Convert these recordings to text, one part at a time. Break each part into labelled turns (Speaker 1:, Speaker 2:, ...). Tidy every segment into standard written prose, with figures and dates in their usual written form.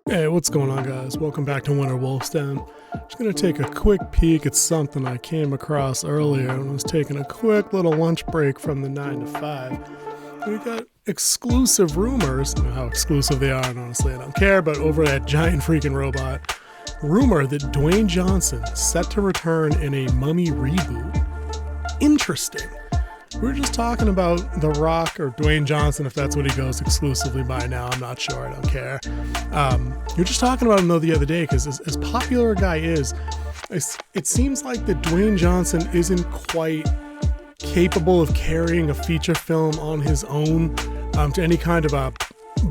Speaker 1: Hey, what's going on, guys? Welcome back to Winter Wolf's Den. Just gonna take a quick peek at something I came across earlier when I was taking a quick little lunch break from the 9 to 5. We got exclusive rumors. I don't know how exclusive they are, and honestly I don't care, but over at Giant Freaking Robot, rumor that Dwayne Johnson set to return in a Mummy reboot. Interesting. We were just talking about The Rock, or Dwayne Johnson, if that's what he goes exclusively by now. I'm not sure. I don't care. You were just talking about him, though, the other day, because as popular a guy is, it seems like that Dwayne Johnson isn't quite capable of carrying a feature film on his own to any kind of a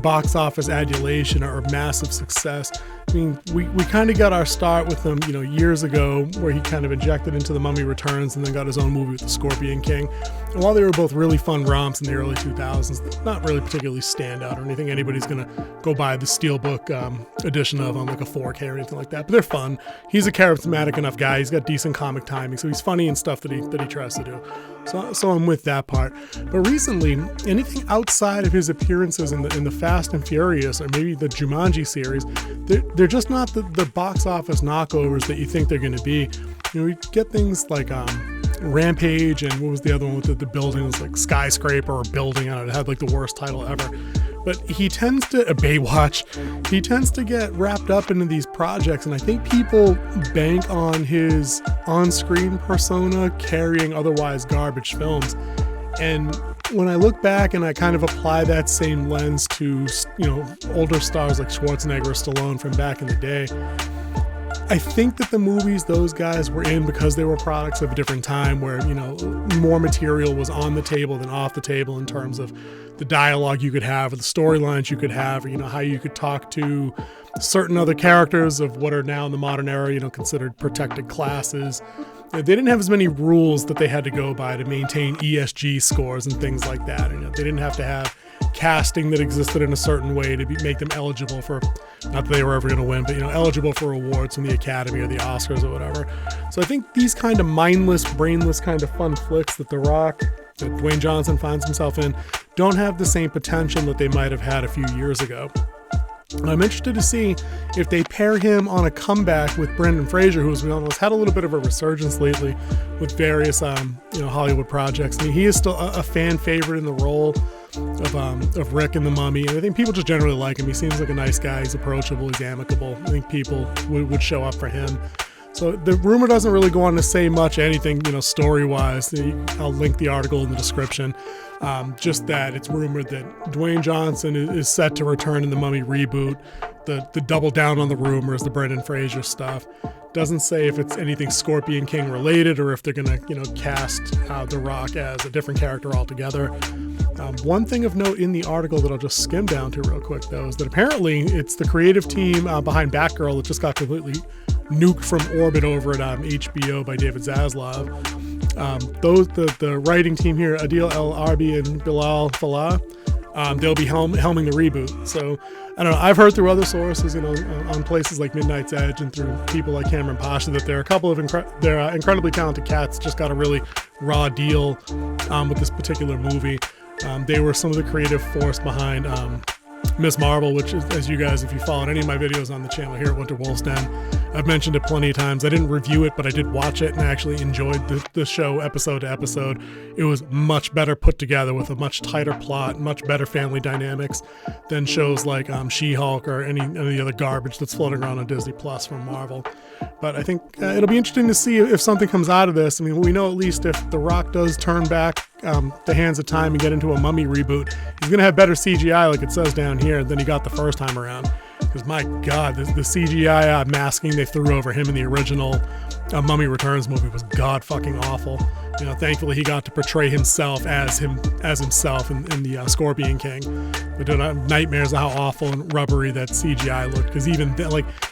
Speaker 1: box office adulation or massive success. I mean, we kind of got our start with him, years ago, where he kind of injected into The Mummy Returns and then got his own movie with the Scorpion King. And while they were both really fun romps in the early 2000s, not really particularly stand out or anything anybody's going to go buy the Steelbook edition of on like a 4K or anything like that. But they're fun. He's a charismatic enough guy. He's got decent comic timing, so he's funny in stuff that he tries to do. So I'm with that part. But recently, anything outside of his appearances in the Fast and Furious or maybe the Jumanji series, they're just not the box office knockovers that you think they're going to be. We get things like Rampage, and what was the other one with the building? It was like Skyscraper or Building. I don't know, it had like the worst title ever. But he tends to, Baywatch, he tends to get wrapped up into these projects, and I think people bank on his on-screen persona carrying otherwise garbage films. And when I look back and I kind of apply that same lens to, older stars like Schwarzenegger or Stallone from back in the day, I think that the movies those guys were in, because they were products of a different time where, more material was on the table than off the table in terms of the dialogue you could have or the storylines you could have, or, how you could talk to certain other characters of what are now in the modern era, considered protected classes. They didn't have as many rules that they had to go by to maintain ESG scores and things like that. They didn't have to have casting that existed in a certain way to make them eligible for, not that they were ever going to win, but eligible for awards from the Academy or the Oscars or whatever. So I think these kind of mindless, brainless kind of fun flicks that The Rock, that Dwayne Johnson finds himself in, don't have the same potential that they might have had a few years ago. I'm interested to see if they pair him on a comeback with Brendan Fraser, who, as we all know, has had a little bit of a resurgence lately with various, Hollywood projects. I mean, he is still a fan favorite in the role of Rick in The Mummy, and I think people just generally like him. He seems like a nice guy. He's approachable. He's amicable. I think people would show up for him. So the rumor doesn't really go on to say much anything, story-wise. I'll link the article in the description. Just that it's rumored that Dwayne Johnson is set to return in the Mummy reboot. The double down on the rumors, the Brendan Fraser stuff. Doesn't say if it's anything Scorpion King related or if they're gonna, cast The Rock as a different character altogether. One thing of note in the article that I'll just skim down to real quick, though, is that apparently it's the creative team behind Batgirl that just got completely nuked from orbit over at HBO by David Zaslav. The writing team here, Adil El Arbi and Bilal Fallah, they'll be helming the reboot. So I don't know. I've heard through other sources, on places like Midnight's Edge and through people like Cameron Pasha, that there are a couple of incredibly talented cats just got a really raw deal with this particular movie. They were some of the creative force behind Ms. Marvel, which is, as you guys, if you followed any of my videos on the channel here at Winter Wolf's Den, I've mentioned it plenty of times. I didn't review it, but I did watch it and I actually enjoyed the show episode to episode. It was much better put together with a much tighter plot, much better family dynamics than shows like She-Hulk or any of the other garbage that's floating around on Disney Plus from Marvel. But I think it'll be interesting to see if something comes out of this. I mean, we know at least if The Rock does turn back the hands of time and get into a Mummy reboot, he's going to have better CGI, like it says down here, than he got the first time around. Because my God, the CGI masking they threw over him in the original Mummy Returns movie was god fucking awful. Thankfully he got to portray himself as himself in the Scorpion King. But I have nightmares of how awful and rubbery that CGI looked. Because even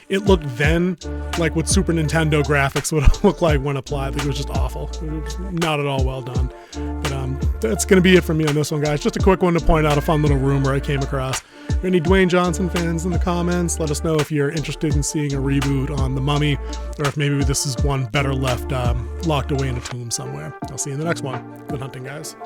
Speaker 1: it looked then like what Super Nintendo graphics would look like when applied. Like, it was just awful. It was not at all well done. But that's going to be it for me on this one, guys. Just a quick one to point out a fun little rumor I came across. If any Dwayne Johnson fans in the comments, let us know if you're interested in seeing a reboot on The Mummy, or if maybe this is one better left locked away in a tomb somewhere. I'll see you in the next one. Good hunting, guys.